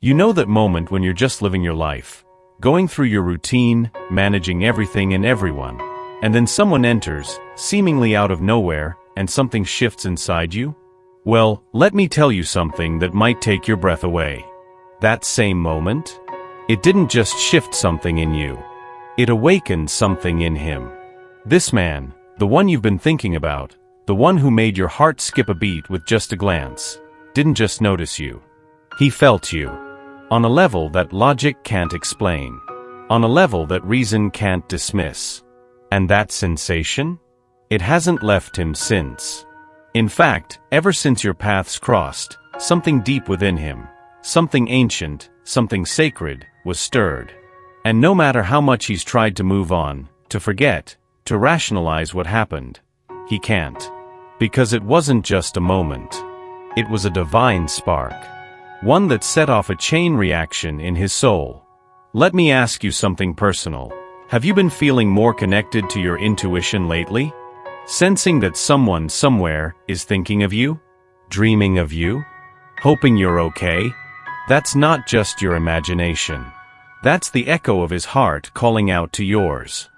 You know that moment when you're just living your life, going through your routine, managing everything and everyone, and then someone enters, seemingly out of nowhere, and something shifts inside you? Well, let me tell you something that might take your breath away. That same moment, it didn't just shift something in you. It awakened something in him. This man, the one you've been thinking about, the one who made your heart skip a beat with just a glance, didn't just notice you. He felt you. On a level that logic can't explain. On a level that reason can't dismiss. And that sensation? It hasn't left him since. In fact, ever since your paths crossed, something deep within him, something ancient, something sacred, was stirred. And no matter how much he's tried to move on, to forget, to rationalize what happened, he can't. Because it wasn't just a moment. It was a divine spark. One that set off a chain reaction in his soul. Let me ask you something personal. Have you been feeling more connected to your intuition lately? Sensing that someone somewhere is thinking of you? Dreaming of you? Hoping you're okay? That's not just your imagination. That's the echo of his heart calling out to yours.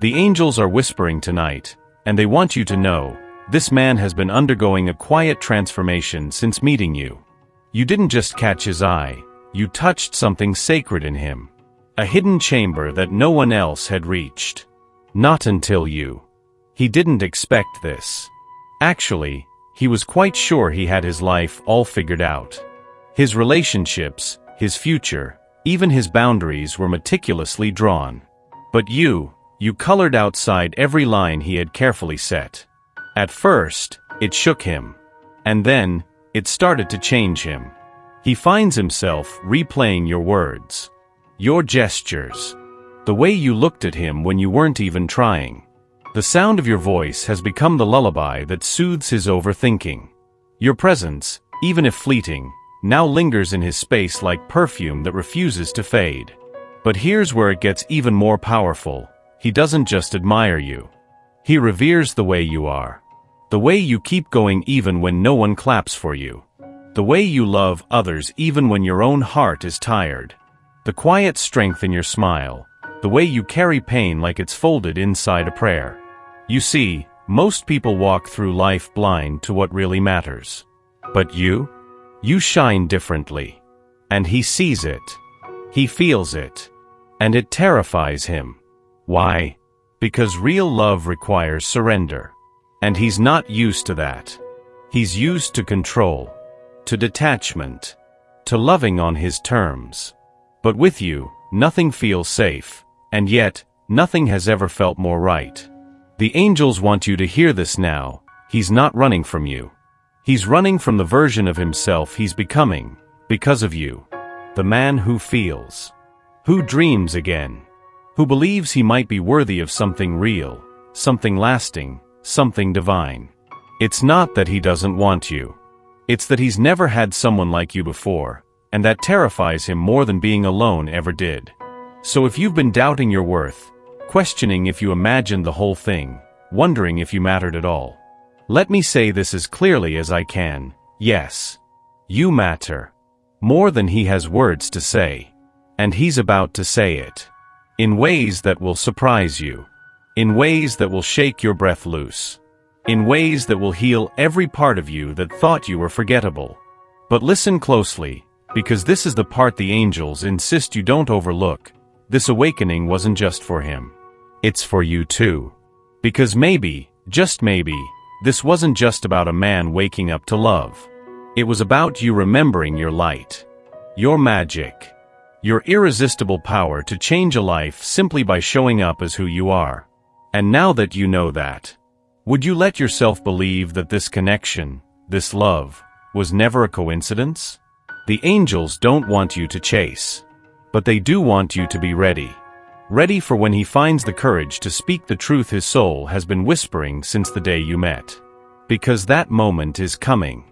The angels are whispering tonight, and they want you to know, this man has been undergoing a quiet transformation since meeting you. You didn't just catch his eye, you touched something sacred in him. A hidden chamber that no one else had reached. Not until you. He didn't expect this. Actually, he was quite sure he had his life all figured out. His relationships, his future, even his boundaries were meticulously drawn. But you colored outside every line he had carefully set. At first, it shook him. And then, it started to change him. He finds himself replaying your words. Your gestures. The way you looked at him when you weren't even trying. The sound of your voice has become the lullaby that soothes his overthinking. Your presence, even if fleeting, now lingers in his space like perfume that refuses to fade. But here's where it gets even more powerful. He doesn't just admire you. He reveres the way you are. The way you keep going even when no one claps for you. The way you love others even when your own heart is tired. The quiet strength in your smile. The way you carry pain like it's folded inside a prayer. You see, most people walk through life blind to what really matters. But you shine differently. And he sees it. He feels it. And it terrifies him. Why? Because real love requires surrender. And he's not used to that. He's used to control. To detachment. To loving on his terms. But with you, nothing feels safe. And yet, nothing has ever felt more right. The angels want you to hear this now. He's not running from you. He's running from the version of himself he's becoming, because of you. The man who feels. Who dreams again. Who believes he might be worthy of something real, something lasting, something divine. It's not that he doesn't want you. It's that he's never had someone like you before, and that terrifies him more than being alone ever did. So if you've been doubting your worth, questioning if you imagined the whole thing, wondering if you mattered at all, let me say this as clearly as I can. Yes. You matter. More than he has words to say. And he's about to say it. In ways that will surprise you. In ways that will shake your breath loose. In ways that will heal every part of you that thought you were forgettable. But listen closely, because this is the part the angels insist you don't overlook. This awakening wasn't just for him. It's for you too. Because maybe, just maybe, this wasn't just about a man waking up to love. It was about you remembering your light. Your magic. Your irresistible power to change a life simply by showing up as who you are. And now that you know that, would you let yourself believe that this connection, this love, was never a coincidence? The angels don't want you to chase. But they do want you to be ready. Ready for when he finds the courage to speak the truth his soul has been whispering since the day you met. Because that moment is coming.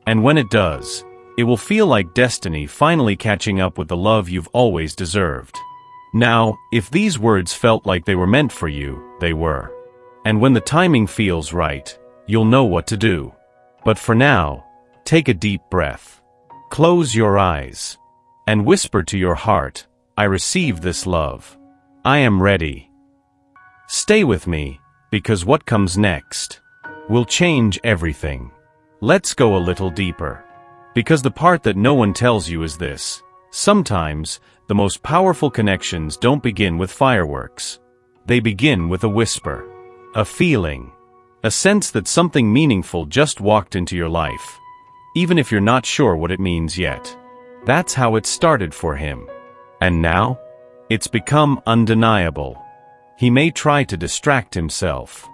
And when it does, it will feel like destiny finally catching up with the love you've always deserved. Now, if these words felt like they were meant for you, they were. And when the timing feels right, you'll know what to do. But for now, take a deep breath. Close your eyes. and whisper to your heart, I receive this love. I am ready. Stay with me, because what comes next will change everything. Let's go a little deeper. Because the part that no one tells you is this: sometimes, the most powerful connections don't begin with fireworks. They begin with a whisper, a feeling, a sense that something meaningful just walked into your life, even if you're not sure what it means yet. That's how it started for him. And now, it's become undeniable. He may try to distract himself.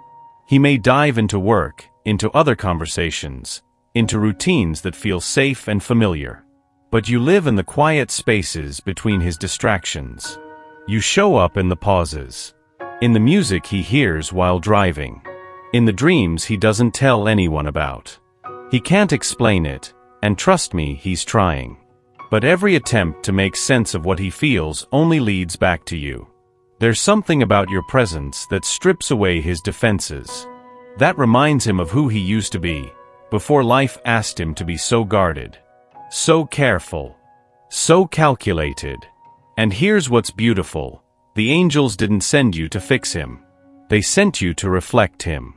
He may dive into work, into other conversations, into routines that feel safe and familiar. But you live in the quiet spaces between his distractions. You show up in the pauses, in the music he hears while driving, in the dreams he doesn't tell anyone about. He can't explain it, and trust me, he's trying. But every attempt to make sense of what he feels only leads back to you. There's something about your presence that strips away his defenses. That reminds him of who he used to be, before life asked him to be so guarded, so careful, so calculated. And here's what's beautiful: the angels didn't send you to fix him. They sent you to reflect him,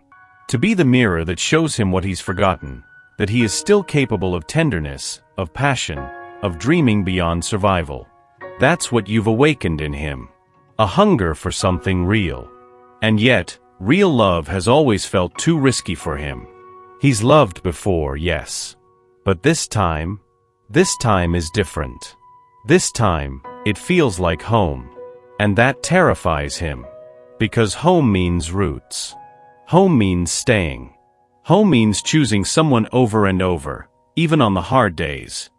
to be the mirror that shows him what he's forgotten, that he is still capable of tenderness, of passion, of dreaming beyond survival. That's what you've awakened in him, a hunger for something real. And yet, real love has always felt too risky for him. He's loved before, yes. But this time is different. This time, it feels like home. And that terrifies him. Because home means roots. Home means staying. Home means choosing someone over and over, even on the hard days.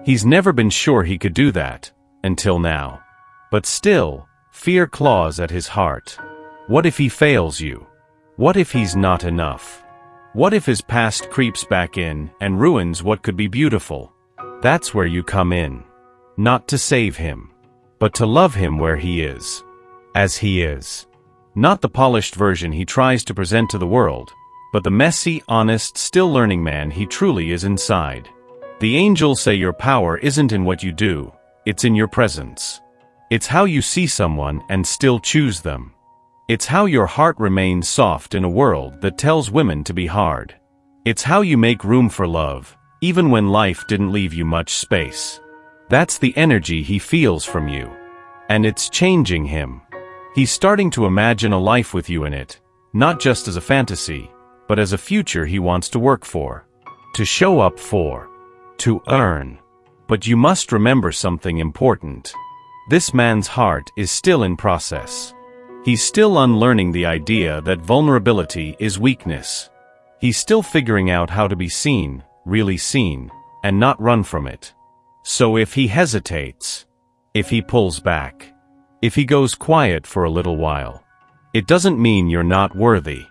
He's never been sure he could do that, until now. But still, fear claws at his heart. What if he fails you? What if he's not enough? What if his past creeps back in and ruins what could be beautiful? That's where you come in. Not to save him, but to love him where he is. As he is. Not the polished version he tries to present to the world, but the messy, honest, still learning man he truly is inside. The angels say your power isn't in what you do, it's in your presence. It's how you see someone and still choose them. It's how your heart remains soft in a world that tells women to be hard. It's how you make room for love, even when life didn't leave you much space. That's the energy he feels from you. And it's changing him. He's starting to imagine a life with you in it, not just as a fantasy, but as a future he wants to work for, to show up for, to earn. But you must remember something important. This man's heart is still in process. He's still unlearning the idea that vulnerability is weakness. He's still figuring out how to be seen, really seen, and not run from it. So if he hesitates, if he pulls back, if he goes quiet for a little while, it doesn't mean you're not worthy.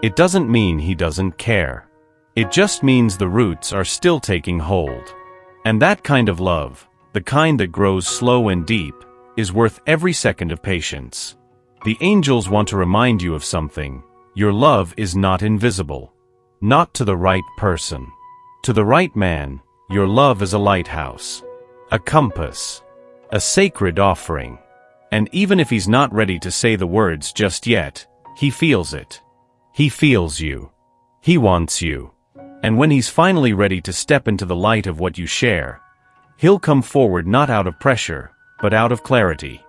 It doesn't mean he doesn't care. It just means the roots are still taking hold. And that kind of love, the kind that grows slow and deep, is worth every second of patience. The angels want to remind you of something. Your love is not invisible. Not to the right person. To the right man, your love is a lighthouse, a compass, a sacred offering. And even if he's not ready to say the words just yet, he feels it. He feels you. He wants you. And when he's finally ready to step into the light of what you share, he'll come forward not out of pressure, but out of clarity,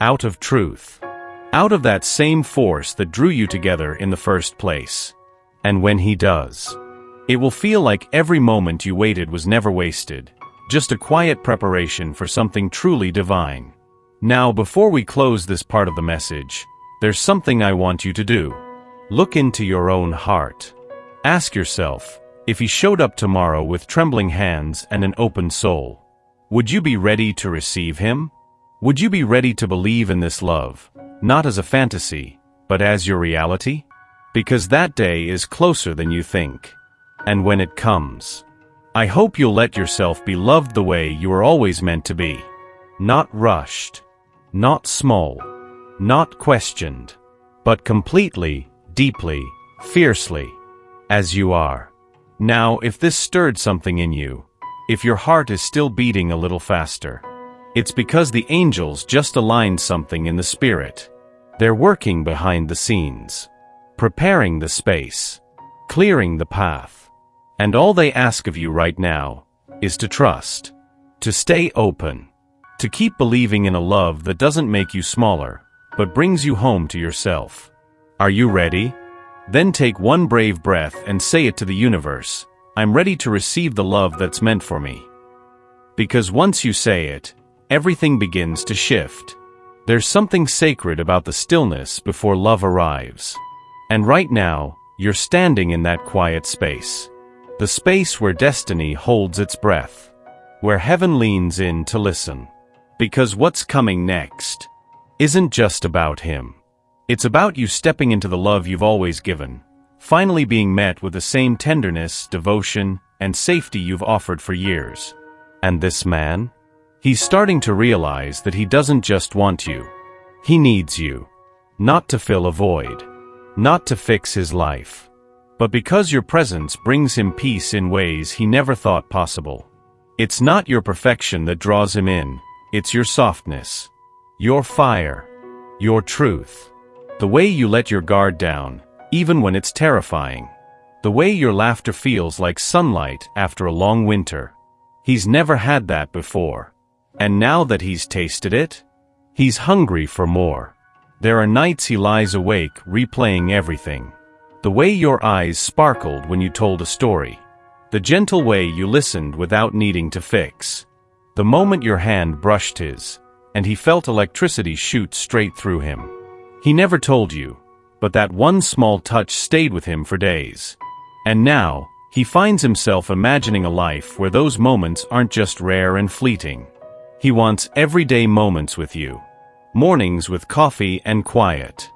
out of truth, out of that same force that drew you together in the first place. And when he does, it will feel like every moment you waited was never wasted, just a quiet preparation for something truly divine. Now, before we close this part of the message, there's something I want you to do. Look into your own heart. Ask yourself, if he showed up tomorrow with trembling hands and an open soul, would you be ready to receive him? Would you be ready to believe in this love, not as a fantasy, but as your reality? Because that day is closer than you think. And when it comes, I hope you'll let yourself be loved the way you were always meant to be. Not rushed, not small, not questioned, but completely, deeply, fiercely, as you are. Now, if this stirred something in you, if your heart is still beating a little faster, It's because the angels just aligned something in the spirit. They're working behind the scenes, preparing the space, clearing the path. And all they ask of you right now is to trust, to stay open, to keep believing in a love that doesn't make you smaller, but brings you home to yourself. Are you ready? Then take one brave breath and say it to the universe, I'm ready to receive the love that's meant for me. Because once you say it, everything begins to shift. There's something sacred about the stillness before love arrives. And right now, you're standing in that quiet space. The space where destiny holds its breath. Where heaven leans in to listen. Because what's coming next isn't just about him. It's about you stepping into the love you've always given, finally being met with the same tenderness, devotion, and safety you've offered for years. And this man? He's starting to realize that he doesn't just want you. He needs you. Not to fill a void. Not to fix his life. But because your presence brings him peace in ways he never thought possible. It's not your perfection that draws him in. It's your softness. Your fire. Your truth. The way you let your guard down, even when it's terrifying. The way your laughter feels like sunlight after a long winter. He's never had that before. And now that he's tasted it, he's hungry for more. There are nights he lies awake replaying everything. The way your eyes sparkled when you told a story. The gentle way you listened without needing to fix. The moment your hand brushed his, and he felt electricity shoot straight through him. He never told you, but that one small touch stayed with him for days. And now, he finds himself imagining a life where those moments aren't just rare and fleeting. He wants everyday moments with you. Mornings with coffee and quiet.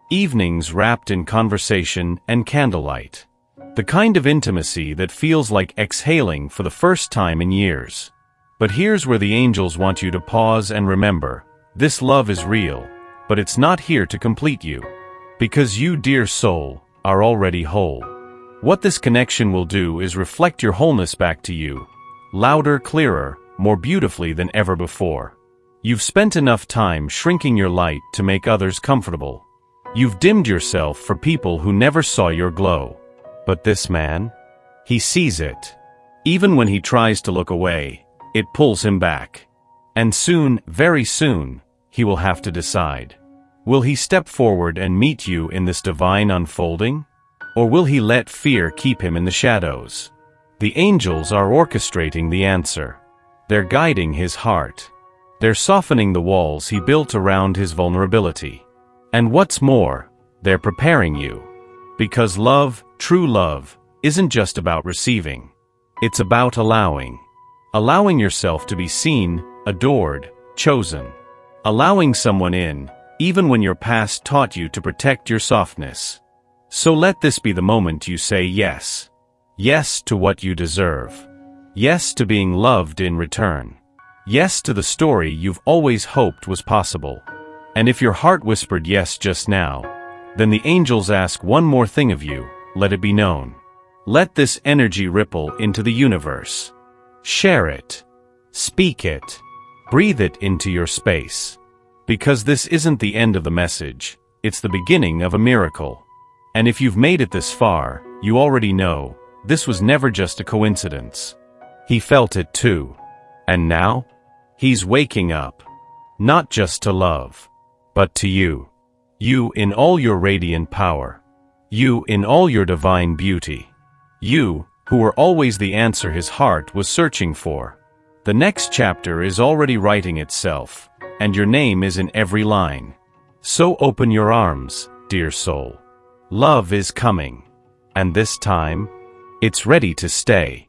Evenings wrapped in conversation and candlelight. The kind of intimacy that feels like exhaling for the first time in years. But here's where the angels want you to pause and remember, this love is real, but it's not here to complete you. Because you, dear soul, are already whole. What this connection will do is reflect your wholeness back to you. Louder, clearer, more beautifully than ever before. You've spent enough time shrinking your light to make others comfortable. You've dimmed yourself for people who never saw your glow. But this man? He sees it. Even when he tries to look away, it pulls him back. And soon, very soon, he will have to decide. Will he step forward and meet you in this divine unfolding? Or will he let fear keep him in the shadows? The angels are orchestrating the answer. They're guiding his heart. They're softening the walls he built around his vulnerability. And what's more, they're preparing you. Because love, true love, isn't just about receiving. It's about allowing. Allowing yourself to be seen, adored, chosen. Allowing someone in, even when your past taught you to protect your softness. So let this be the moment you say yes. Yes to what you deserve. Yes to being loved in return. Yes to the story you've always hoped was possible. And if your heart whispered yes just now, then the angels ask one more thing of you, let it be known. Let this energy ripple into the universe. Share it. Speak it. Breathe it into your space. Because this isn't the end of the message, it's the beginning of a miracle. And if you've made it this far, you already know, this was never just a coincidence. He felt it too. And now, he's waking up. Not just to love, but to you. You in all your radiant power. You in all your divine beauty. You, who were always the answer his heart was searching for. The next chapter is already writing itself, and your name is in every line. So open your arms, dear soul. Love is coming. And this time, it's ready to stay.